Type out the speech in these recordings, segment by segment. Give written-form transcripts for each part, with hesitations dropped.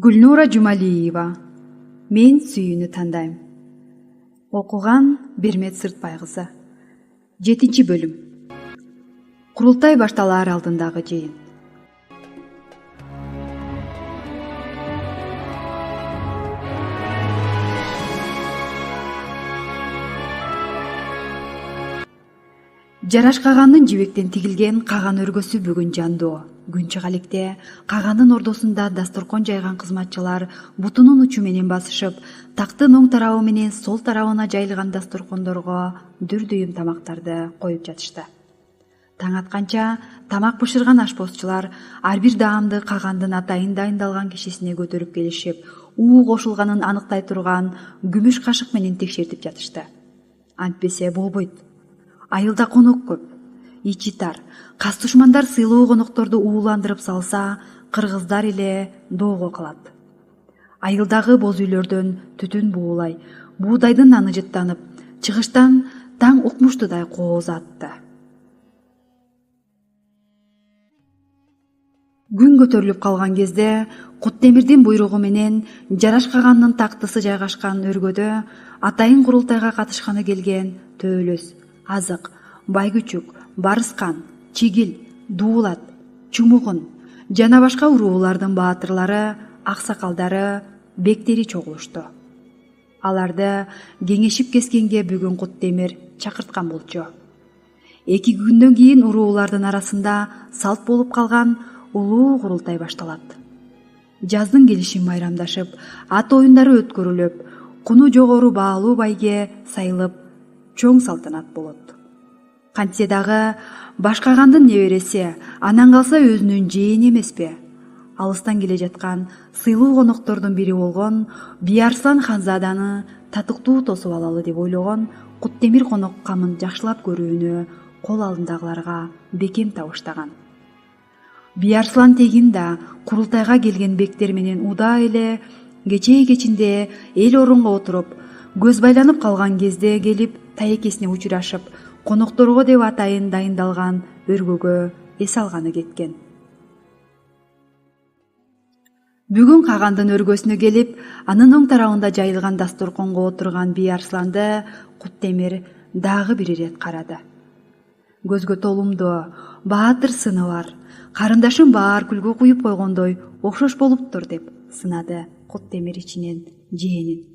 Гүлнура Жумалиева. Мен сүйүүнү тандайм. Окуган Бермет Сыртбайкызы. 7-бөлүм. Курултай башталаар алдындагы жыйын. Жараш каганын жибектен тигилген каган өргөсү бүгүн жандоо. Күн чыгалекте каганын ордосунда дасторкон жайган кызматчылар бутунун учу менен басышып, тактын оң тарабы менен сол тарабына жайылган дасторкондорго дүрдүйүм тамактарды коюп жатышты. Таң атканча тамак бышырган ашпозчулар ар бир даамды кагандын атайын дайындалган кишисине көтөрүп келишип, уу кошулганын аныктай турган күмүш кашык менен текшертип жатышты. Антпесе болбойт. Айылда конок көп, ичи тар, кас душмандар сыйлуу конокторду ууландырып салса, кыргыздар эле доого калат. Айылдагы боз үйлөрдөн түтүн буулай, буудайдын наны жыттанып, чыгыштан таң укмуштудай кооз атты. Күн көтөрүлүп калган кезде Куттемирдин буйругу менен Жараш каганынын тактысы жайгашкан өргөдө атайын курултайга катышканы келген Төөлөс, Азык, Байгүчүк, Барыскан, Чигил, Дуулат, Чумугун жана башка уруулардын баатырлары, аксакалдары, бектери чогулушту. Аларды кеңешип кескенге бүгүн Куттемир чакырткан болчу. 2 күндөн кийин уруулардын арасында салт болуп калган улуу курултай башталат. Жаздын келишин майрамдашып, ат оюндары өткөрүлүп, куну жогору баалуу байге сайылып, чоң салтанат болот. Кантсе дагы башкагандын небереси, анан калса өзүнүн жээни эмеспи? Алыстан келе жаткан сыйлуу коноктордун бири болгон Биярслан ханзаданы татыктуу тосуп алалы деп ойлогон Куттемир конок камын жакшылап көрүүнү кол алдындагыларга бекем табыштаган. Биярслан тегин да курултайга келген бектер менен удаа эле кечинде эл орунга отуруп, көз байланып калган кезде келип таекесине учурашып, конокторго деп атайын дайындалган өргөгө эс алганы кеткен. Бүгүн кагандын өргөсүнө келип, анын оң тарабында жайылган дасторконго отурган Биярсланды Куттемир дагы бир ирет карады. Көзгө толумдуу, баатыр сыны бар, карындашым баар күлгө куюп койгондой окшош болуптур деп сынады Куттемир ичинен жээнин.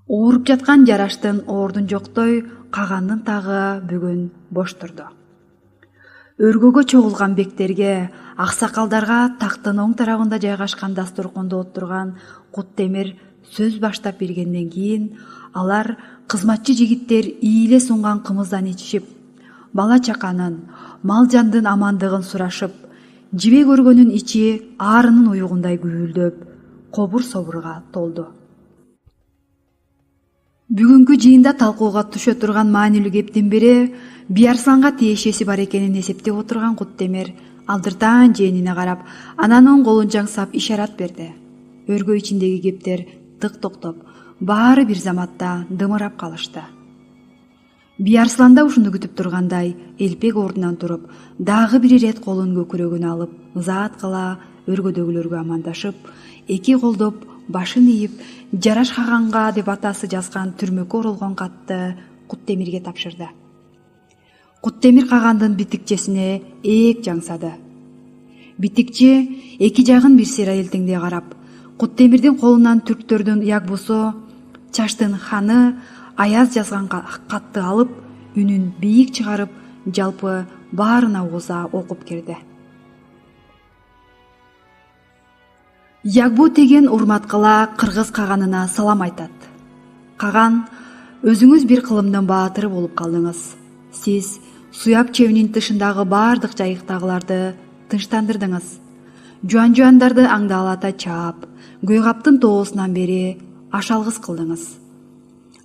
Ооруп жаткан Жараштын ордун жоктой кагандын тагы бүгүн бош турду. Өргөгө чогулган бектерге, аксакалдарга тактын оң тарабында жайгашкан дасторкондо отурган Куттемир сөз баштап бергенден кийин алар кызматчы жигиттер ийле сунган кымыздан ичишип, бала чаканын, мал жандын амандыгын сурашып, жибе көргөнүн ичи аарынын уюгундай күбүлдөп, кобур собурга толду. Бүгүнкү жыйында талкууга түшө турган маанилүү кептин бири Биярсланга тиешеси бар экенин эсептеп отурган Куттемир алдыртаан жээнине карап, анан оң колун жаңсап ишарат берди. Өргө ичиндеги кептер тык токтоп, баары бир заматта дымырап калышты. Биярсланда ушуну күтүп тургандай элпек ордунан туруп, дагы бир ирет колун көкүрөгүнө алып, ызаат кыла өргөдөгүлөргө амандашып, 2 колдоп башын ийип, Жараш каганга деп атасы жазган түрмөккө оролгон катты Куттемирге тапшырды. Куттемир кагандын битикчесине ээк жаңсады. Битикчи 2 жагын бир сыйра элтеңдей карап, Куттемирдин колунан түрктөрдүн ягбусу, Чаштын ханы Аяз жазган катты алып, үнүн бийик чыгарып, жалпы баарына оза окуп кирди. Ягбу деген урмат кыла кыргыз каганына салам айтат. Каган, өзүңүз бир кылымдын баатыры болуп калдыңыз. Сиз Суяп чебинин тышындагы баардык жайыктагыларды тынчтандырдыңыз. Жуан-жуандарды аңдалата чаап, Күйкаптын тоосунан бери ашалгыс кылдыңыз.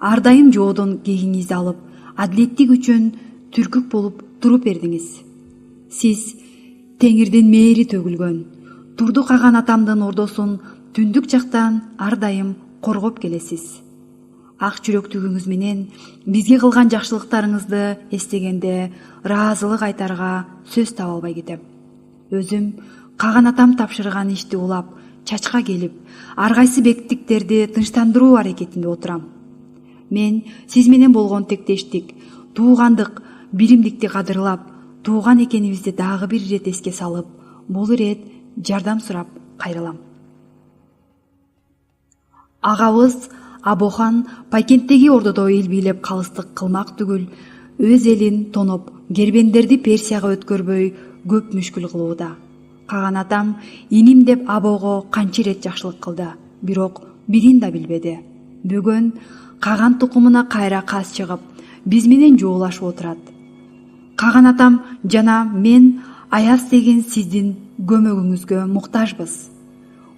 Ар дайым жоодон кегиңизди алып, адилеттик үчүн түркүк болуп туруп бердиңиз. Сиз Теңирдин мээри төгүлгөн, Турду каган атамдын ордосун түндүк жактан ар дайым коргоп келесиз. Ак жүрөктүгүңүз менен бизге кылган жакшылыктарыңызды эстегенде ыраазылык айтарга сөз таба албай кетем. Өзүм каган атам тапшырган ишти улап, чачка келип, ар кайсы бектиктерди тынчтандыруу аракетинде отурам. Мен сиз менен болгон тектештик, туугандык, биримдикти кадырлап, тууган экенибизди дагы бир ирет эске салып, бул ирет жардам сурап кайрылам. Агабыз Абохан Пайкенттеги ордодо эл бийлеп калыстык кылмак түгүл, өз элин тоноп, гербендерди Персияга өткөрбөй көп мүшкүл кылууда. Каган атам иним деп Абого канча ирет жакшылык кылды, бирок бирин да билбеди. Бүгүн Каган тукумуна кайра кас чыгып, биз менен жоолашып отурат. Каган атам жана мен Аяз деген сиздин көмөгүңүзгө муктажбыз.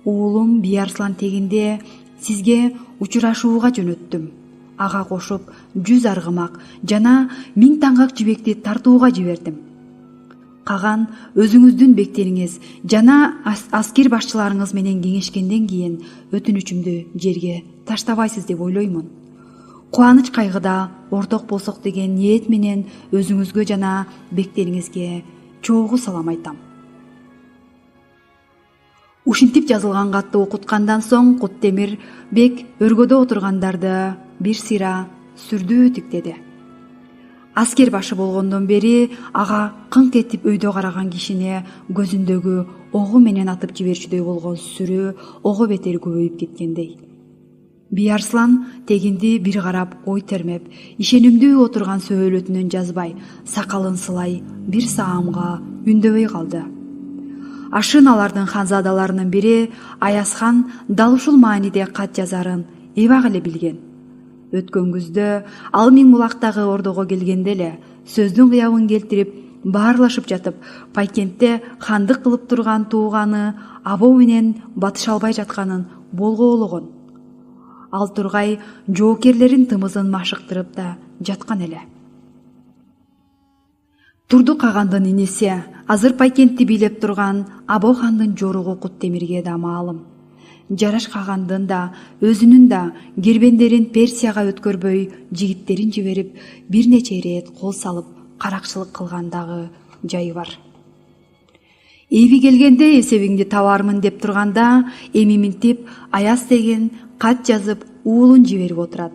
Уулум Биярслан тегинде сизге учурашууга жөнөттүм. Ага кошуп 100 аргымак жана 1000 таңгак жибекти тартууга жибердим. Каган өзүңүздүн бектериңиз жана аскер башчыларыңыз менен кеңешкенден кийин өтүнүчүмдү жерге таштабайсыз деп ойлоймун. Кубаныч кайгыда орток болсок деген ниет менен өзүңүзгө жана бектериңизге чогуу салам айтам. Ушинтип жазылган катты окуткандан соң Куттемир бек өргөдө отургандарды бир сыйра сүрдүү тиктеди. Аскер башы болгондон бери ага кыңк этип өйдө караган кишини көзүндөгү огу менен атып жиберчүдөй болгон сүрү ого бетер көбөйүп кеткендей. Биярслан тегинди бир карап ой термеп, ишенимдүү отурган сөөлөтүнөн жазбай, сакалын сылай бир саамга үндөбөй калды. Ашын алардын ханзадаларынын бири Аязхан дал ушул мааниде кат жазарын эбак эле билген. Өткөн күздө ал Миңбулактагы ордого келгенде эле сөздүн кыябын келтирип, баарлашып жатып, Пайкентте хандык кылып турган тууганы Або менен батыша албай жатканын болгоологон. Ал тургай жоокерлерин тымызын машыктырып да жаткан эле. Турду Кагандын иниси, азыр Пайкентти бийлеп турган Або хандын жоругу Куттемирге да маалым. Жараш Кагандын да, өзүнүн да гербендерин Персияга өткөрбөй, жигиттерин жиберип, бир нече ирет кол салып, каракчылык кылгандагы жайы бар. Эби келгенде эсебиңди табармын деп турганда, эми минтип Аяз деген кат жазып, уулун жиберип отурат.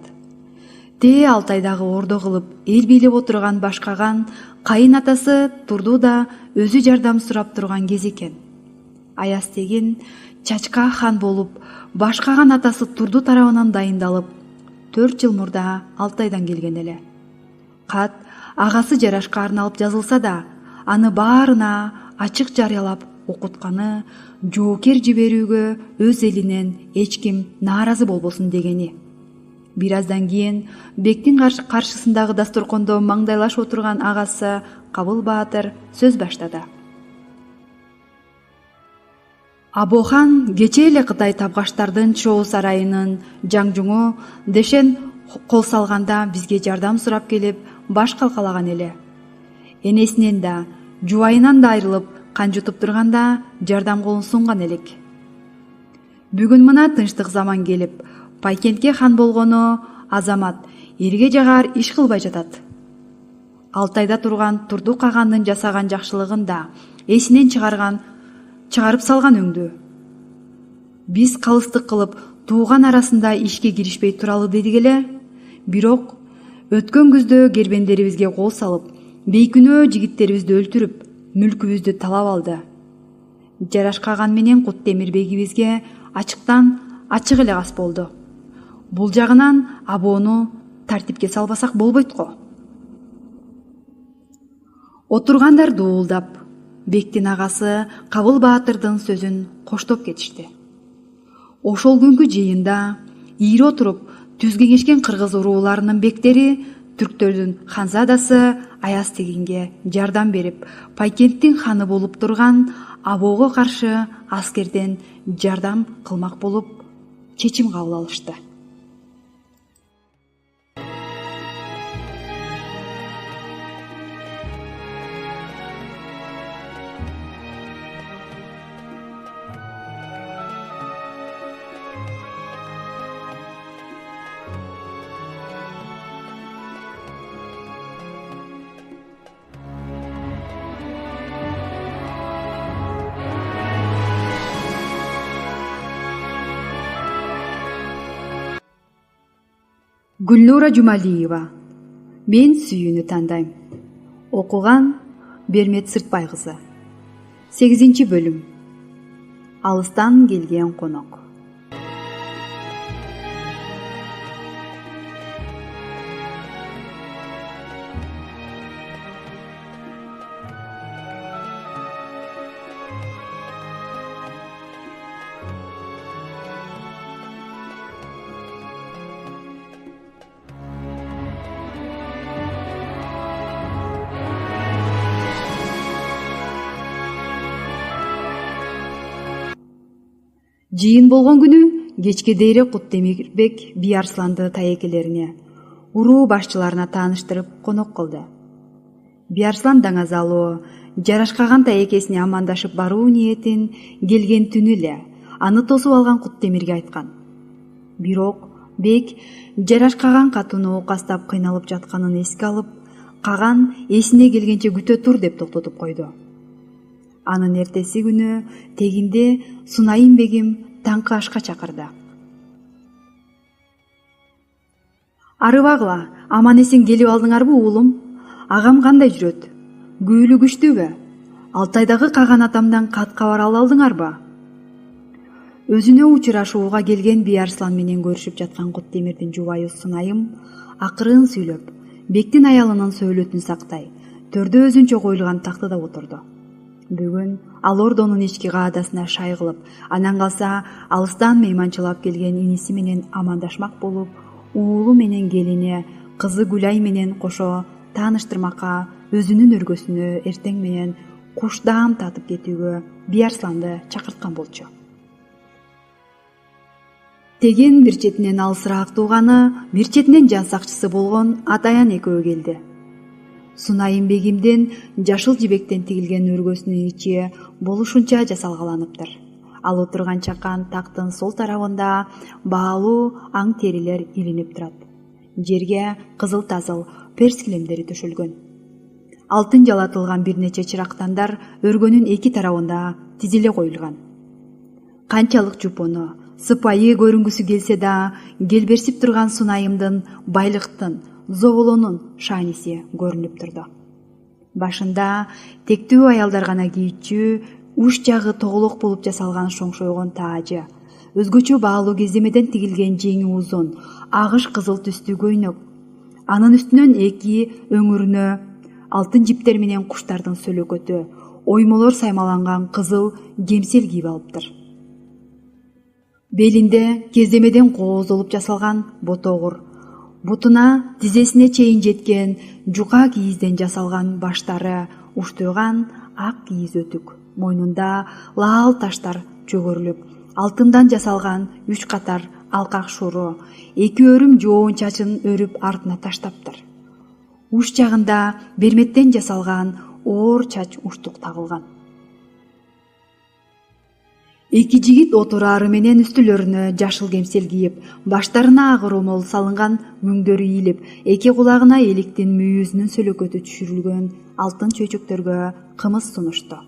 Те Алтайдагы ордо кылып, эл бийлеп отурган Башкаган кайын атасы Турду да өзү жардам сурап турган кез экен. Аяз деген Чачка хан болуп, Башкаган атасы Турду тарабынан дайындалып, 4 жыл мурда Алтайдан келген эле. Кат агасы Жарашка арналып жазылса да, аны баарына ачык жарыялап окутканы жоокер жиберүүгө өз элинен эч ким нааразы болбосун дегени. Бир аздан кийин бектин каршысындагы дасторкондо маңдайлашып отурган агасы Кабыл Баатыр сөз баштады. Абохан кече эле Кытай табгаштардын чоо сарайынын жаңжуңу Дешен кол салганда бизге жардам сурап келип, баш калкалаган эле. Энесинен да, жубайынан да айрылып, кан жутуп турганда жардам колун сунган элек. Бүгүн мына тынчтык заман келип, Пайкентке хан болгону азамат эрге жагар иш кылбай жатат. Алтайда турган Турду Кагандын жасаган жакшылыгын да эсинен чыгарып салган өңдү. Биз калыстык кылып, тууган арасында ишке киришпей туралы дедик эле, бирок өткөн күздө гербендерибизге кол салып, бейкүнөө жигиттерибизди өлтүрүп, мүлкүбүздү талап алды. Жараш Каган менен Куттемир бегибизге ачыктан ачык эле кас болду. Бул жагынан Абону тартипке салбасак болбойт го. Отургандар дуулдап, бектин агасы Кабыл Баатырдын сөзүн коштоп кетишти. Ошол күнгү жыйында ийри отуруп түз кеңешкен кыргыз урууларынын бектери түрктөрдүн ханзадасы Аяз тегинге жардам берип, Пайкенттин ханы болуп турган Абого каршы аскерден жардам кылмак болуп чечим кабыл алышты. Гүлнура Жумалиева. Мен сүйүүнү тандайм. Окуган Бермет Сыртбай кызы. 8-бөлүм. Алыстан келген конок. Жыйын болгон күнү кечке дейре Куттемирбек би Арсланды таекелерине, уруу башчыларына тааныштырып конок кылды. Би Арслан даңазалуу, жарашкаган таекесине амандашып баруу ниетин келген түнү эле аны тосуп алган Куттемирге айткан. Бирок Бек жарашкаган катууну кастап кыйналып жатканын эске алып, каган эсине келгенче күтө тур деп токтотуп койду. Анын эртеси күнү тегинде Сунайым бегим таңкы ашка чакырды. Арыбагыла, аман эсен келип алдыңарбы уулум? Агам кандай жүрөт? Күүлү күчтүүбү? Алтайдагы каган атамдан кат кабар ала алдыңарбы? Өзүнө учурашууга келген Би Арслан менен көрүшүп жаткан Куттемирдин жубайы Сунайым акырын сүйлөп, Бектин аялынын сөөлөтүн сактай, төрдө өзүнчө коюлган тактыда отурду. Бүгүн ал ордонун ички каадасына шай кылып, анан калса алыстан мейманчылап келген иниси менен амандашмак болуп, уулу менен келини, кызы Гүлай менен кошо тааныштырмакка, өзүнүн өргөсүнө эртең менен куш даам татып кетүүгө Би Арсланды чакырткан болчу. Tegen бир четинен алысыраак тууганы, бир четинен жан сакчысы болгон Атаян экөө келди. Сунайым бегимдин жашыл жибектен тигилген өргөсүнүн ичи болушунча жасалгаланыптыр. Ал отурган чакан тактын сол тарабында баалуу аң терилер илинип турат. Жерге кызыл-тазыл перс килемдери төшөлгөн. Алтын жалатылган бир нече чырактандар өргөнүн эки тарабында тизиле коюлган. Канчалык жупуну, сыпайы көрүнгүсү келсе да, келберсип турган Сунайымдын байлыктын, зоболонун шааниси көрүнүп турду. Башында тектүү аялдар гана кийүүчү, уч жагы тоголок болуп жасалган шоңшойгон таажы, өзгөчө баалуу кездемеден тигилген жеңи узун, агыш кызыл түстүү көйнөк, анын үстүнөн эки өңүрүнө алтын жиптер менен куштардын сөлөкөтү, оймолор саймаланган кызыл кемсел кийип алыптыр. Белинде кездемеден кооздолуп жасалган ботогур, бутуна тизесине чейин жеткен жука кийизден жасалган баштары уштуйган ак кийиз өтүк, мойнунда лаал таштар чөгөрүлүп, алтындан жасалган 3 катар алкак шуру, эки өрүм жоон чачын өрүп артына таштаптыр. Уч жагында берметтен жасалган оор чач уштук тагылган. Эки жигит отурары менен үстүлөрүнө жашыл кемсел кийип, баштарына ак ромол салынган, мүңдөрү ийилип, эки кулагына эликтин мүйүзүнүн сөлөкөтү түшүрүлгөн алтын чөйчөктөргө кымыз сунушту.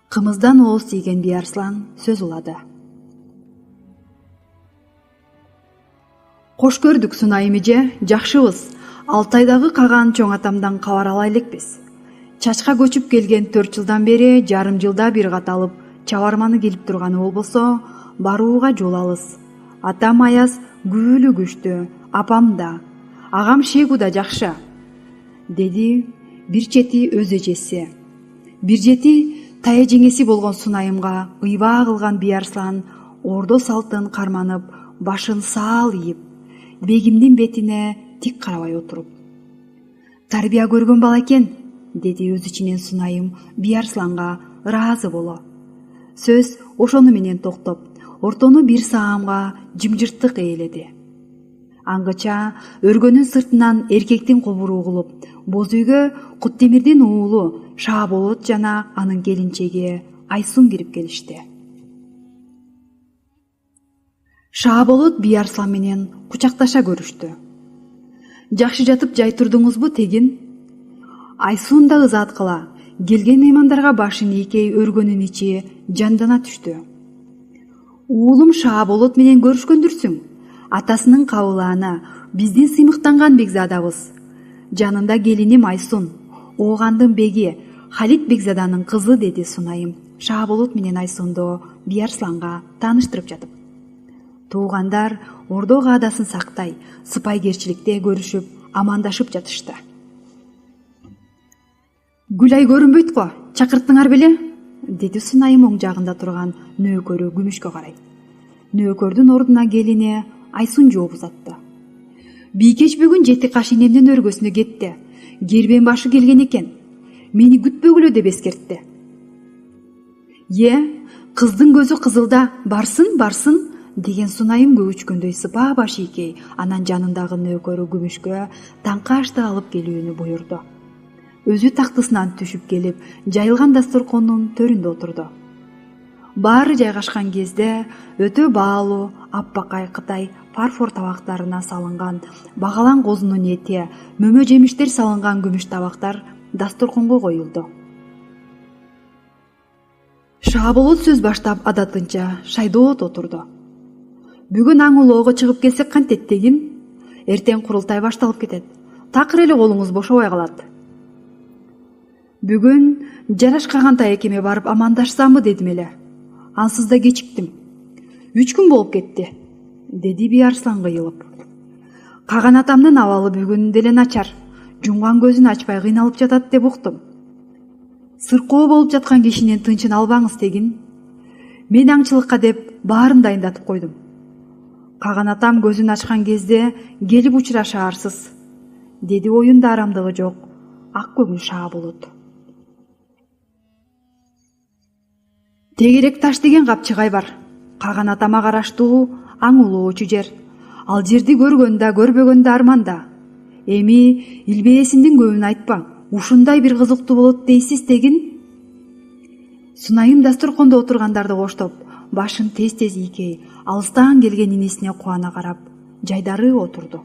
Кымыздан ооз тийген Би Арслан сөз улады. Кош көрдүк Сунайым эже, жакшыбыз. Алтайдагы каган чоң атамдан кабар ала элекпиз. Чачка көчүп келген 4 жылдан бери жарым жылда бир каталып чабарманы келип турганы болбосо, барууга жол алыс. Атам аяз күбөлү күчтүү, апам да, агам Шегу да жакшы, деди бир чети өз эжеси. Бир чети тая жеңеси болгон Сунайымга ыйбаа кылган Би Арслан ордо салтын карманып, башын саал ийип, бегимдин бетине тик карабай отуруп. Тарбия көргөн бала экен, деди өз ичинен Сунайым Би Арсланга ыраазы боло. Сөз ошону менен токтоп, ортону бир саамга жымжырттык ээледи. Аңгыча өргөнүн сыртынан эркектин кобуру угулуп, боз үйгө Куттемирдин уулу Шааболот жана анын келинчеги Айсун кирип келишти. Шааболот Би Арслан менен кучакташа көрүштү. Жакшы жатып жай турдуңузбу тегин? Айсун да ызаат кыла, келген меймандарга башын ийкей өргөнүн ичи жандана түштү. Уулум Шааболот менен көрүшкөндүрсүң. Атасынын кабылааны биздин сыймыктанган бекзадабыз. Жанында келиним Айсун, Оогандын беги Халит бекзаданын кызы, деди Сунайым Шаабулут менен Айсунду Биярсланга тааныштырып жатып. Туугандар ордо каадасын сактай, сыпайгерчиликте көрүшүп, амандашып жатышты. Гүлай көрүнбөйт го, чакырттыңар беле? Деди Сунайым оң жагында турган нөөкөрү Күмүшкө карай. Нөөкөрдүн ордуна келине Айсун жооп узатты. Бийкеч бүгүн жети каш инемдин өргөсүнө кетти. Кербен башы келген экен. Мени күтпөгүлө деп эскертти. Кыздын көзү кызылда, барсын, деген Сунайым көбүчкөндөй сыпаа баш ийкей анан жанындагы нөөкөрү Күмүшкө таңкы ашты алып келүүнү буйрду. Өзү тактысынан түшүп келип, жайылган дасторкондун төрүндө отурду. Баары жайгашкан кезде өтө баалуу, аппакай Кытай фарфор табактарына салынган багалан козунун эти, мөмө жемиштер салынган күмүш табактар дасторконго коюлду. Шаабулут сөз баштап адатынча шайдоот отурду. Бүгүн аң улоого чыгып келсек кантет дегин? Эртең курултай башталып кетет. Такыр эле колуңуз бошобой калат. Бүгүн жарашкаган таекеме барып амандашсамбы дедим эле. Ансыз да кечиктим. 3 күн болуп кетти, деди Биярслан кыйылып. Каган атамдын абалы бүгүн деле начар. Жумган көзүн ачпай кыйналып жатат деп уктум. Сыркоо болуп жаткан кишинин тынчын албаңыз тегин. Мен аңчылыкка деп баарын дайындатып койдум. Каган атам көзүн ачкан кезде келип учурашаарсыз, деди оюнда арамдыгы жок ак көгүн Шаабулут. Тегерек таш деген капчыгай бар. Каган атама караштуу аң улоочу жер. Ал жерди көргөн да көрбөгөн да арманда. Эми илбээсиндин көбүн айтпаң. Ушундай бир кызыктуу болот дейсиз тегин? Сунайым дасторкондо отургандарды коштоп, башын тез-тез ийкей, алыстан келген инесине кубана карап, жайдары отурду.